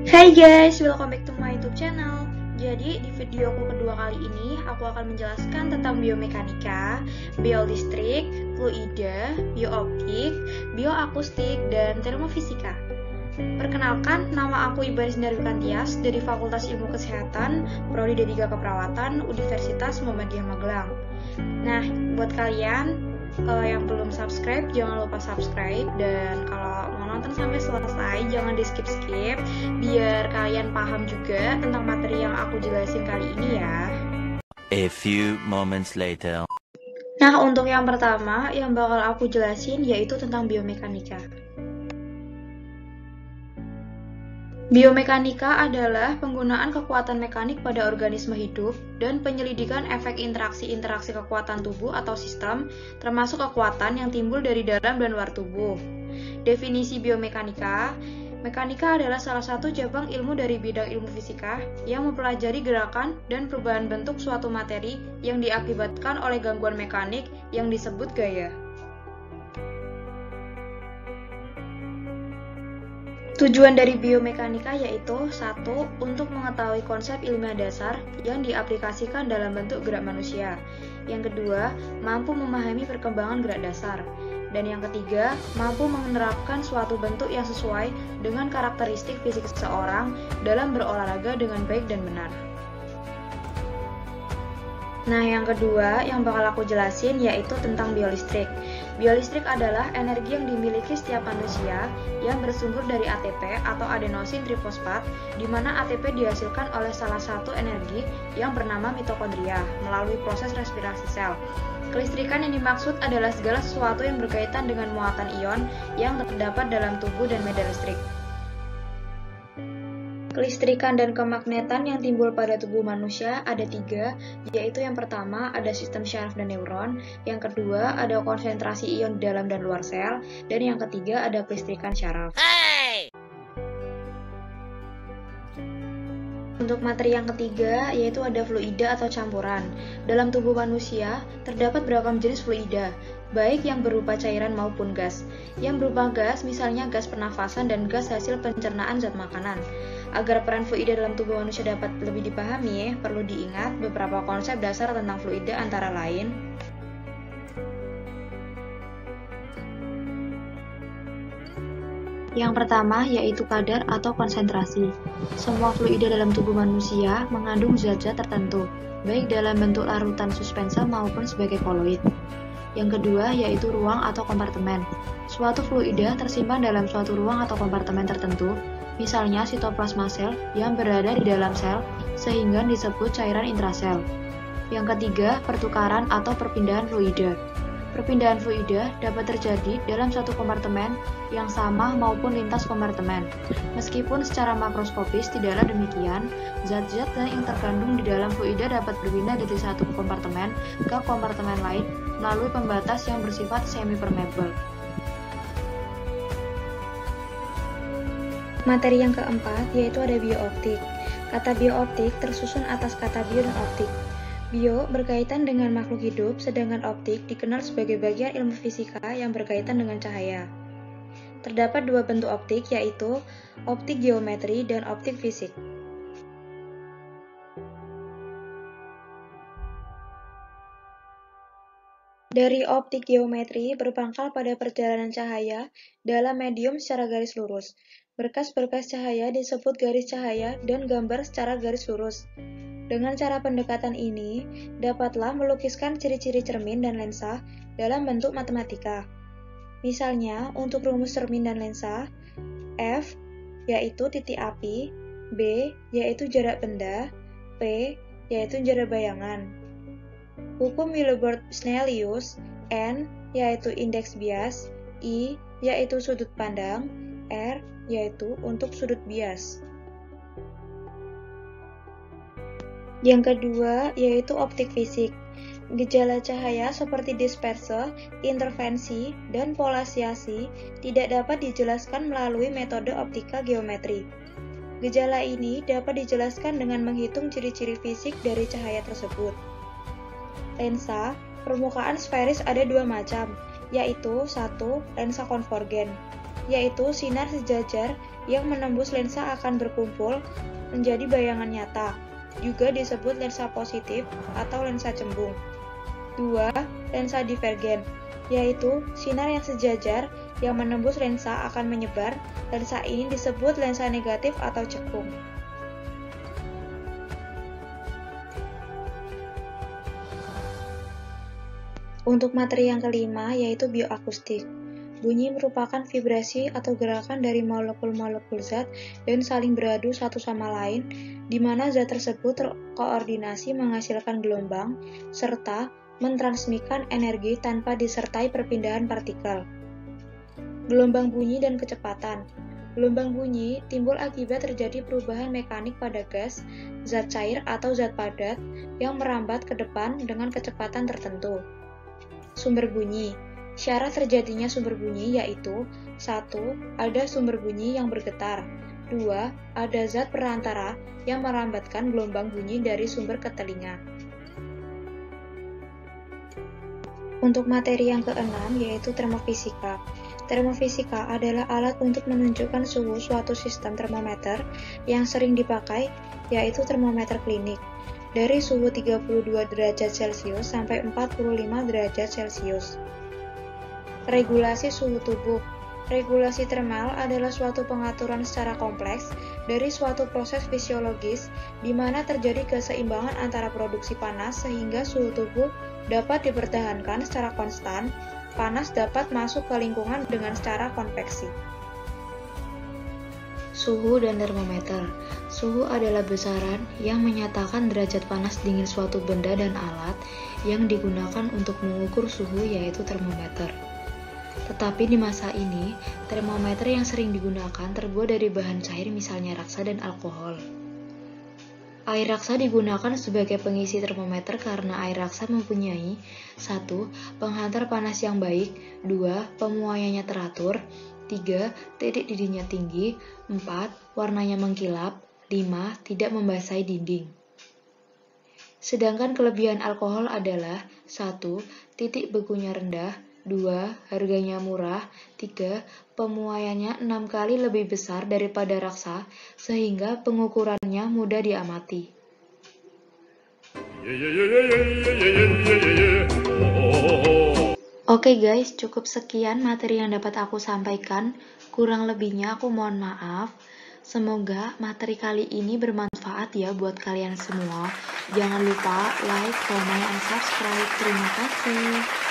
Hai guys, welcome back to my YouTube channel. Jadi di videoku kedua kali ini aku akan menjelaskan tentang biomekanika, biolistrik, fluida, biooptik, bioakustik, dan termofisika. Perkenalkan, nama aku Ibaris Darwikan Tias dari Fakultas Ilmu Kesehatan, Prodi D3 Keperawatan, Universitas Muhammadiyah Magelang. Nah, buat kalian yang belum subscribe, jangan lupa subscribe, dan kalau mau nonton sampai selesai, jangan di skip-skip, biar kalian paham juga tentang materi yang aku jelasin kali ini ya. A few moments later. Nah, untuk yang pertama yang bakal aku jelasin yaitu tentang biomekanika. Biomekanika adalah penggunaan kekuatan mekanik pada organisme hidup dan penyelidikan efek interaksi-interaksi kekuatan tubuh atau sistem, termasuk kekuatan yang timbul dari dalam dan luar tubuh. Definisi biomekanika, mekanika adalah salah satu cabang ilmu dari bidang ilmu fisika yang mempelajari gerakan dan perubahan bentuk suatu materi yang diakibatkan oleh gangguan mekanik yang disebut gaya. Tujuan dari biomekanika yaitu 1. Untuk mengetahui konsep ilmiah dasar yang diaplikasikan dalam bentuk gerak manusia. Yang kedua, mampu memahami perkembangan gerak dasar. Dan yang ketiga, mampu menerapkan suatu bentuk yang sesuai dengan karakteristik fisik seseorang dalam berolahraga dengan baik dan benar. Nah, yang kedua yang bakal aku jelasin yaitu tentang biolistrik. Biolistrik adalah energi yang dimiliki setiap manusia yang bersumber dari ATP atau adenosin trifosfat, di mana ATP dihasilkan oleh salah satu energi yang bernama mitokondria melalui proses respirasi sel. Kelistrikan yang dimaksud adalah segala sesuatu yang berkaitan dengan muatan ion yang terdapat dalam tubuh dan medan listrik. Kelistrikan dan kemagnetan yang timbul pada tubuh manusia ada 3, yaitu yang pertama ada sistem syaraf dan neuron, yang kedua ada konsentrasi ion di dalam dan luar sel, dan yang ketiga ada kelistrikan syaraf. Untuk materi yang ketiga yaitu ada fluida atau campuran. Dalam tubuh manusia terdapat beragam jenis fluida, baik yang berupa cairan maupun gas. Yang berupa gas misalnya gas pernafasan dan gas hasil pencernaan zat makanan. Agar peran fluida dalam tubuh manusia dapat lebih dipahami, perlu diingat beberapa konsep dasar tentang fluida antara lain. Yang pertama yaitu kadar atau konsentrasi. Semua fluida dalam tubuh manusia mengandung zat-zat tertentu, baik dalam bentuk larutan suspensa maupun sebagai koloid. Yang kedua yaitu ruang atau kompartemen. Suatu fluida tersimpan dalam suatu ruang atau kompartemen tertentu, misalnya sitoplasma sel yang berada di dalam sel, sehingga disebut cairan intrasel. Yang ketiga, pertukaran atau perpindahan fluida. Perpindahan fluida dapat terjadi dalam satu kompartemen yang sama maupun lintas kompartemen. Meskipun secara makroskopis tidaklah demikian, zat-zat yang terkandung di dalam fluida dapat berpindah dari satu kompartemen ke kompartemen lain melalui pembatas yang bersifat semi-permeable. Materi yang keempat yaitu ada biooptik. Kata biooptik tersusun atas kata bio dan optik. Bio berkaitan dengan makhluk hidup, sedangkan optik dikenal sebagai bagian ilmu fisika yang berkaitan dengan cahaya. Terdapat 2 bentuk optik yaitu optik geometri dan optik fisik. Dari optik geometri berpangkal pada perjalanan cahaya dalam medium secara garis lurus. Berkas-berkas cahaya disebut garis cahaya dan gambar secara garis lurus. Dengan cara pendekatan ini, dapatlah melukiskan ciri-ciri cermin dan lensa dalam bentuk matematika. Misalnya, untuk rumus cermin dan lensa, F yaitu titik api, B yaitu jarak benda, P yaitu jarak bayangan. Hukum Willibrord-Snellius, N yaitu indeks bias, I yaitu sudut pandang, R yaitu untuk sudut bias. Yang kedua yaitu optik fisik. Gejala cahaya seperti disperse, intervensi, dan polariasi tidak dapat dijelaskan melalui metode optika geometri. Gejala ini dapat dijelaskan dengan menghitung ciri-ciri fisik dari cahaya tersebut. Lensa, permukaan sferis ada 2 macam, yaitu 1. Lensa konvergen. yaitu sinar sejajar yang menembus lensa akan berkumpul menjadi bayangan nyata, juga disebut lensa positif atau lensa cembung. 2. Lensa divergen, yaitu sinar yang sejajar yang menembus lensa akan menyebar. Lensa ini disebut lensa negatif atau cekung. Untuk materi yang kelima, yaitu bioakustik. Bunyi merupakan vibrasi atau gerakan dari molekul-molekul zat dan saling beradu satu sama lain, di mana zat tersebut terkoordinasi menghasilkan gelombang, serta mentransmisikan energi tanpa disertai perpindahan partikel. Gelombang bunyi dan kecepatan. Gelombang bunyi timbul akibat terjadi perubahan mekanik pada gas, zat cair atau zat padat yang merambat ke depan dengan kecepatan tertentu. Sumber bunyi. Syarat terjadinya sumber bunyi yaitu 1. Ada sumber bunyi yang bergetar. 2. Ada zat perantara yang merambatkan gelombang bunyi dari sumber ke telinga. Untuk materi yang keenam yaitu termofisika. Termofisika adalah alat untuk menunjukkan suhu suatu sistem termometer yang sering dipakai, yaitu termometer klinik, dari suhu 32 derajat Celcius sampai 45 derajat Celcius. Regulasi suhu tubuh. Regulasi termal adalah suatu pengaturan secara kompleks dari suatu proses fisiologis di mana terjadi keseimbangan antara produksi panas sehingga suhu tubuh dapat dipertahankan secara konstan. Panas dapat masuk ke lingkungan dengan secara konveksi. Suhu dan termometer. Suhu adalah besaran yang menyatakan derajat panas dingin suatu benda dan alat yang digunakan untuk mengukur suhu yaitu termometer. Tetapi di masa ini, termometer yang sering digunakan terbuat dari bahan cair misalnya raksa dan alkohol. Air raksa digunakan sebagai pengisi termometer karena air raksa mempunyai 1. Penghantar panas yang baik, 2. Pemuaiannya teratur, 3. Titik didihnya tinggi, 4. Warnanya mengkilap, 5. Tidak membasahi dinding. Sedangkan kelebihan alkohol adalah 1. Titik bekunya rendah, 2. Harganya murah, 3. Pemuaiannya 6 kali lebih besar daripada raksa sehingga pengukurannya mudah diamati. Oke guys, cukup sekian materi yang dapat aku sampaikan. Kurang lebihnya aku mohon maaf. Semoga materi kali ini bermanfaat ya buat kalian semua. Jangan lupa like, comment, and subscribe. Terima kasih.